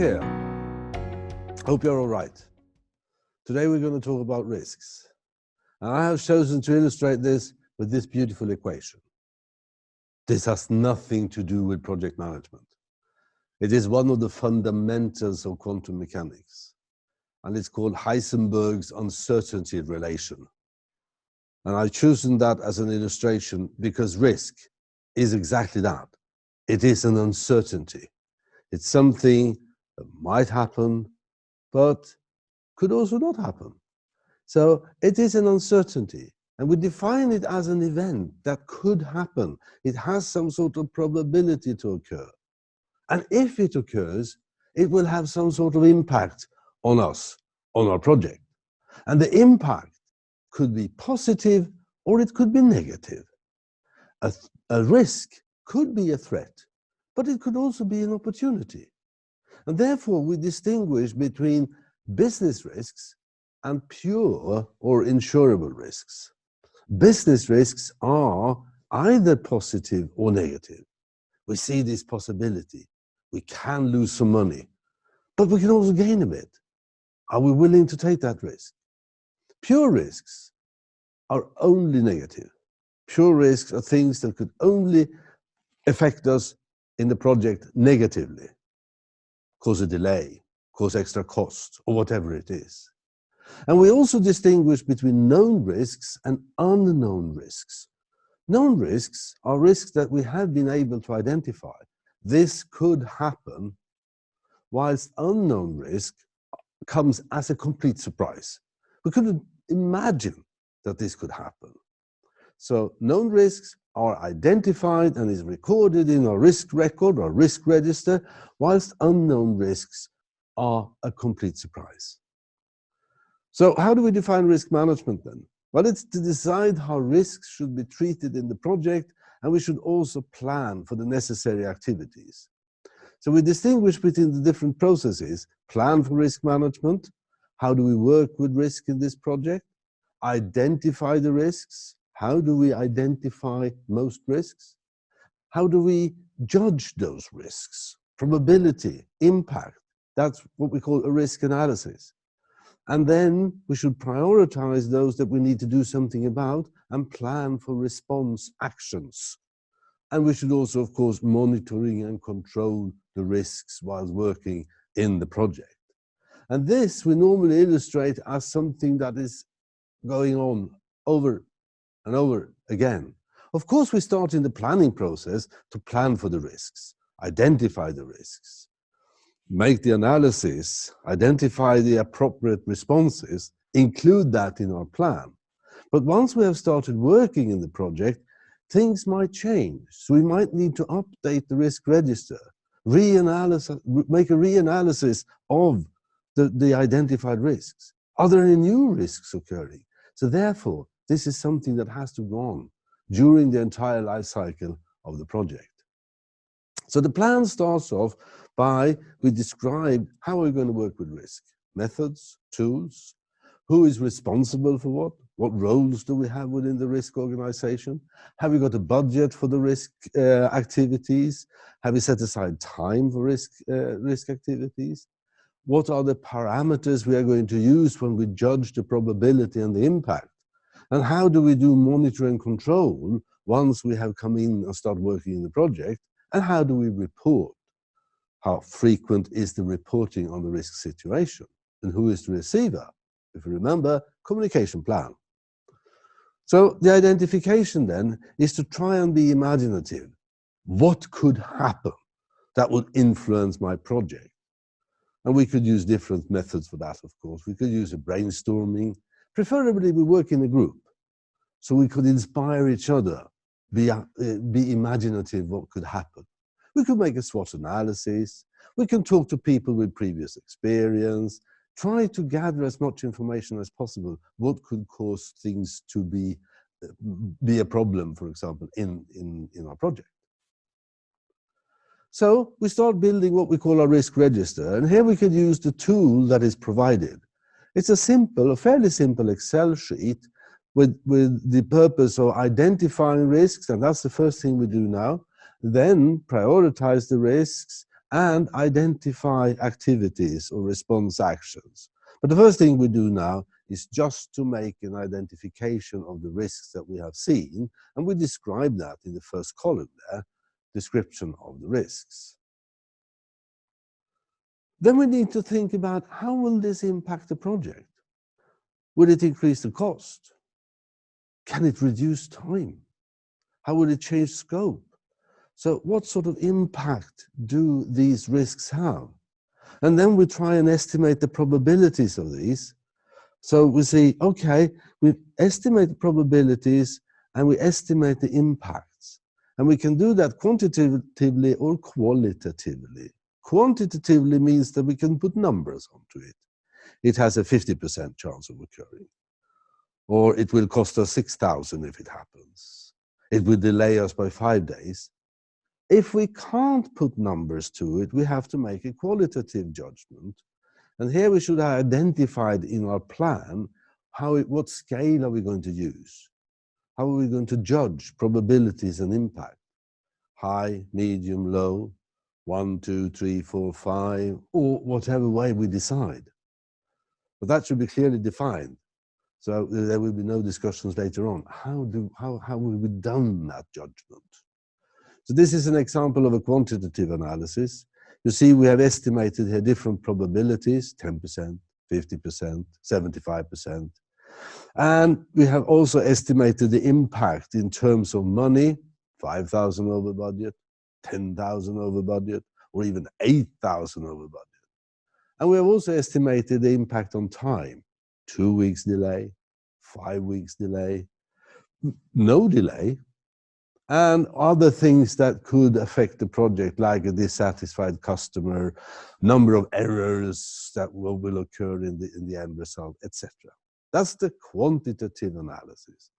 here. Hope you're all right. Today we're going to talk about risks. And I have chosen to illustrate this with this beautiful equation. This has nothing to do with project management. It is one of the fundamentals of quantum mechanics. And it's called Heisenberg's uncertainty relation. And I've chosen that as an illustration because risk is exactly that. It is an uncertainty. It's something that might happen, but could also not happen. So it is an uncertainty. And we define it as an event that could happen. It has some sort of probability to occur. And if it occurs, it will have some sort of impact on us, on our project. And the impact could be positive or it could be negative. A risk could be a threat, but it could also be an opportunity. And therefore, we distinguish between business risks and pure or insurable risks. Business risks are either positive or negative. We see this possibility. We can lose some money, but we can also gain a bit. Are we willing to take that risk? Pure risks are only negative. Pure risks are things that could only affect us in the project negatively, cause a delay, cause extra cost, or whatever it is. And we also distinguish between known risks and unknown risks. Known risks are risks that we have been able to identify. This could happen, whilst unknown risk comes as a complete surprise. We couldn't imagine that this could happen. So known risks are identified and is recorded in our risk record or risk register, whilst unknown risks are a complete surprise. So how do we define risk management then? Well, it's to decide how risks should be treated in the project, and we should also plan for the necessary activities. So we distinguish between the different processes: plan for risk management, how do we work with risk in this project, identify the risks, how do we identify most risks, how do we judge those risks, probability, impact, that's what we call a risk analysis. And then we should prioritize those that we need to do something about and plan for response actions. And we should also, of course, monitoring and control the risks while working in the project. And this we normally illustrate as something that is going on over and over again. Of course, we start in the planning process to plan for the risks, identify the risks, make the analysis, identify the appropriate responses, include that in our plan. But once we have started working in the project, things might change. So we might need to update the risk register, make a reanalysis of the identified risks. Are there any new risks occurring? So therefore, this is something that has to go on during the entire life cycle of the project. So the plan starts off by we describe how we're going to work with risk, methods, tools, who is responsible for what roles do we have within the risk organization, have we got a budget for the risk activities, have we set aside time for risk activities, what are the parameters we are going to use when we judge the probability and the impact, and how do we do monitor and control once we have come in and start working in the project, and how do we report? How frequent is the reporting on the risk situation? And who is the receiver? If you remember, communication plan. So the identification then is to try and be imaginative. What could happen that would influence my project? And we could use different methods for that, of course. We could use a brainstorming. Preferably we work in a group, so we could inspire each other, be imaginative what could happen. We could make a SWOT analysis. We can talk to people with previous experience, try to gather as much information as possible. What could cause things to be a problem, for example, in our project? So we start building what we call our risk register. And here we could use the tool that is provided. It's a fairly simple Excel sheet with the purpose of identifying risks. And that's the first thing we do now. Then prioritize the risks and identify activities or response actions. But the first thing we do now is just to make an identification of the risks that we have seen, and we describe that in the first column there, description of the risks. Then we need to think about how will this impact the project? Will it increase the cost? Can it reduce time? How will it change scope? So what sort of impact do these risks have? And then we try and estimate the probabilities of these. So we say, okay, we estimate the probabilities and we estimate the impacts. And we can do that quantitatively or qualitatively. Quantitatively means that we can put numbers onto it. It has a 50% chance of occurring. Or it will cost us 6,000 if it happens. It will delay us by 5 days. If we can't put numbers to it, we have to make a qualitative judgment. And here we should have identified in our plan what scale are we going to use? How are we going to judge probabilities and impact? High, medium, low, 1, 2, 3, 4, 5, or whatever way we decide. But that should be clearly defined. So there will be no discussions later on. How will we done that judgment? So this is an example of a quantitative analysis. You see we have estimated here different probabilities, 10%, 50%, 75%. And we have also estimated the impact in terms of money, 5,000 over budget, 10,000 over budget, or even 8,000 over budget. And we have also estimated the impact on time, 2 weeks delay, 5 weeks delay, no delay, and other things that could affect the project, like a dissatisfied customer, number of errors that will occur in the end result, etc. That's the quantitative analysis.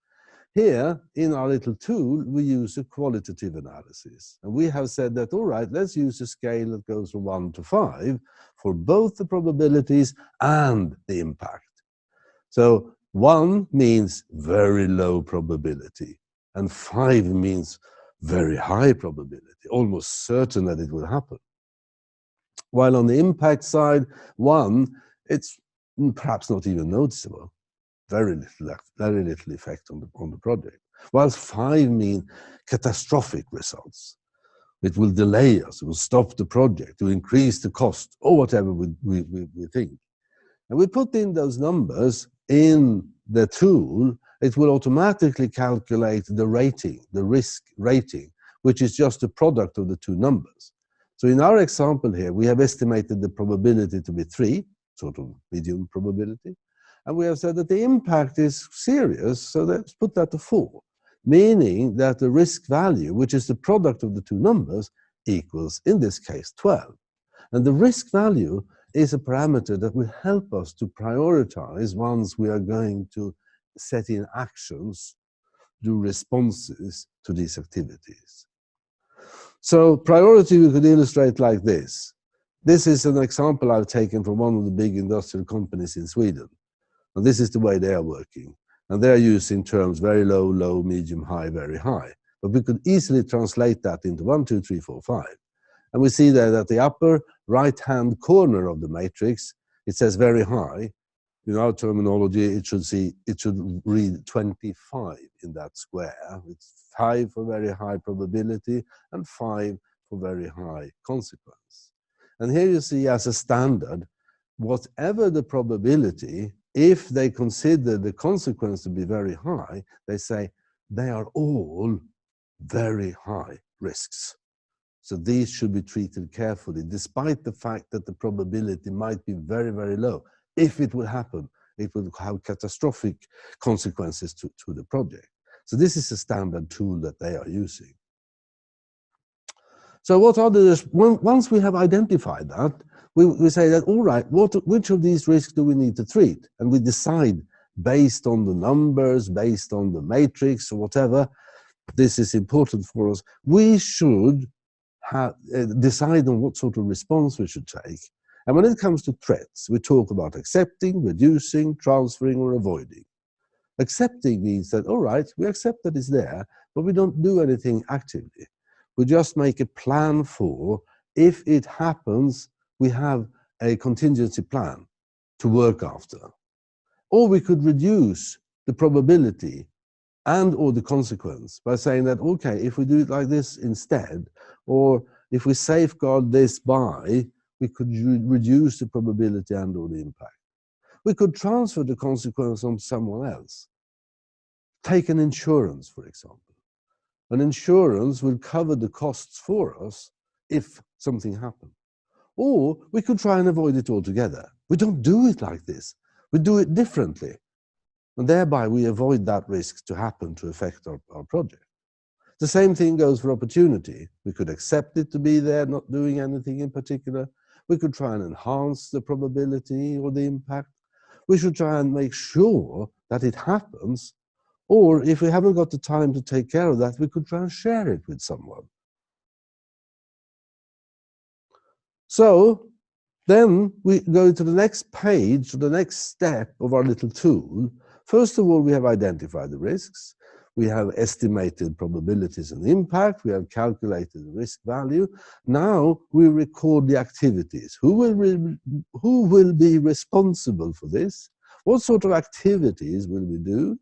Here, in our little tool, we use a qualitative analysis. And we have said that, all right, let's use a scale that goes from 1 to 5 for both the probabilities and the impact. So 1 means very low probability, and 5 means very high probability, almost certain that it will happen. While on the impact side, 1, it's perhaps not even noticeable. Very little effect on the project. Whilst 5 mean catastrophic results. It will delay us, it will stop the project, it will increase the cost, or whatever we think. And we put in those numbers in the tool, it will automatically calculate the rating, the risk rating, which is just a product of the two numbers. So in our example here, we have estimated the probability to be 3, sort of medium probability. And we have said that the impact is serious, so let's put that to 4, meaning that the risk value, which is the product of the two numbers, equals, in this case, 12. And the risk value is a parameter that will help us to prioritize once we are going to set in actions, do responses to these activities. So priority we could illustrate like this. This is an example I've taken from one of the big industrial companies in Sweden. And this is the way they are working. And they are using terms very low, low, medium, high, very high. But we could easily translate that into 1, 2, 3, 4, 5. And we see that at the upper right-hand corner of the matrix, it says very high. In our terminology, it should read 25 in that square. It's 5 for very high probability and 5 for very high consequence. And here you see as a standard, whatever the probability, if they consider the consequence to be very high, they say they are all very high risks. So these should be treated carefully, despite the fact that the probability might be very, very low. If it would happen, it would have catastrophic consequences to the project. So this is a standard tool that they are using. So what are once we have identified that, we say that, all right, which of these risks do we need to treat? And we decide based on the numbers, based on the matrix or whatever, this is important for us. We should decide on what sort of response we should take. And when it comes to threats, we talk about accepting, reducing, transferring, or avoiding. Accepting means that, all right, we accept that it's there, but we don't do anything actively. We just make a plan for if it happens, we have a contingency plan to work after. Or we could reduce the probability and or the consequence by saying that, okay, if we do it like this instead, or if we safeguard this by, we could reduce the probability and or the impact. We could transfer the consequence on someone else. Take an insurance, for example. An insurance will cover the costs for us if something happens. Or we could try and avoid it altogether. We don't do it like this. We do it differently. And thereby we avoid that risk to happen to affect our project. The same thing goes for opportunity. We could accept it to be there, not doing anything in particular. We could try and enhance the probability or the impact. We should try and make sure that it happens. Or if we haven't got the time to take care of that, we could try and share it with someone. So then we go to the next page, to the next step of our little tool. First of all, we have identified the risks. We have estimated probabilities and impact. We have calculated the risk value. Now we record the activities. Who will be responsible for this? What sort of activities will we do?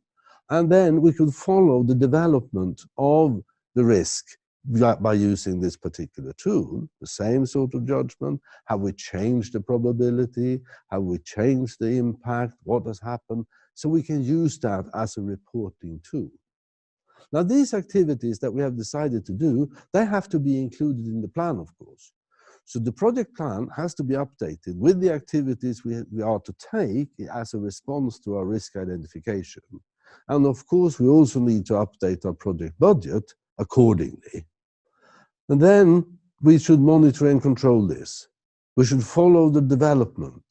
And then we could follow the development of the risk by using this particular tool. The same sort of judgment. Have we changed the probability? Have we changed the impact? What has happened? So we can use that as a reporting tool. Now, these activities that we have decided to do, they have to be included in the plan, of course. So the project plan has to be updated with the activities we are to take as a response to our risk identification. And of course, we also need to update our project budget accordingly. And then we should monitor and control this. We should follow the development.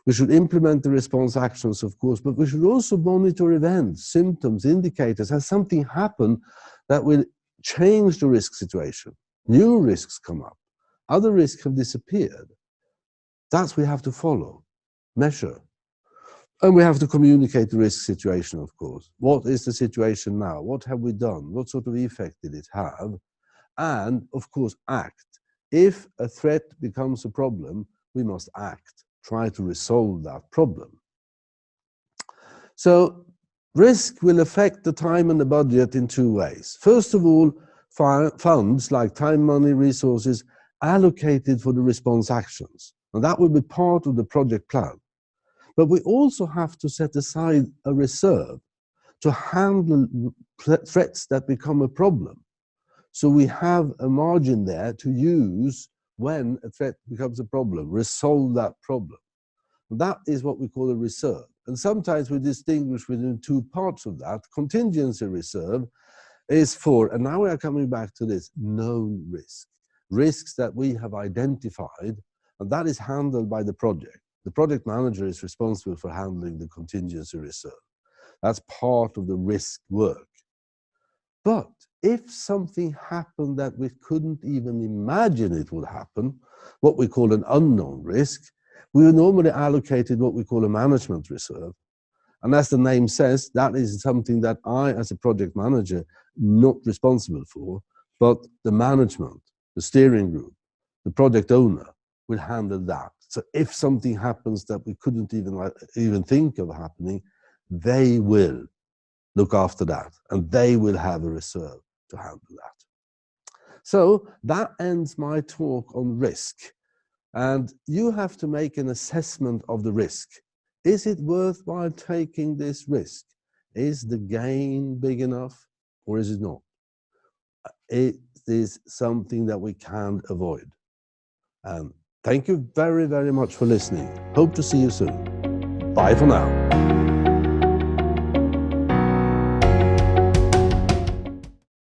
We should implement the response actions, of course, but we should also monitor events, symptoms, indicators. Has something happened that will change the risk situation? New risks come up. Other risks have disappeared. That's what we have to follow, measure. And we have to communicate the risk situation, of course. What is the situation now? What have we done? What sort of effect did it have? And, of course, act. If a threat becomes a problem, we must act. Try to resolve that problem. So risk will affect the time and the budget in two ways. First of all, funds like time, money, resources allocated for the response actions. And that will be part of the project plan. But we also have to set aside a reserve to handle threats that become a problem. So we have a margin there to use when a threat becomes a problem, resolve that problem. That is what we call a reserve. And sometimes we distinguish within two parts of that. Contingency reserve is for, and now we are coming back to this, known risk. Risks that we have identified, and that is handled by the project. The project manager is responsible for handling the contingency reserve. That's part of the risk work. But if something happened that we couldn't even imagine it would happen, what we call an unknown risk, we normally allocated what we call a management reserve. And as the name says, that is something that I, as a project manager, not responsible for, but the management, the steering group, the project owner will handle that. So if something happens that we couldn't even think of happening, they will look after that, and they will have a reserve to handle that. So that ends my talk on risk. And you have to make an assessment of the risk. Is it worthwhile taking this risk? Is the gain big enough, or is it not? It is something that we can't avoid. And thank you very, very much for listening. Hope to see you soon. Bye for now.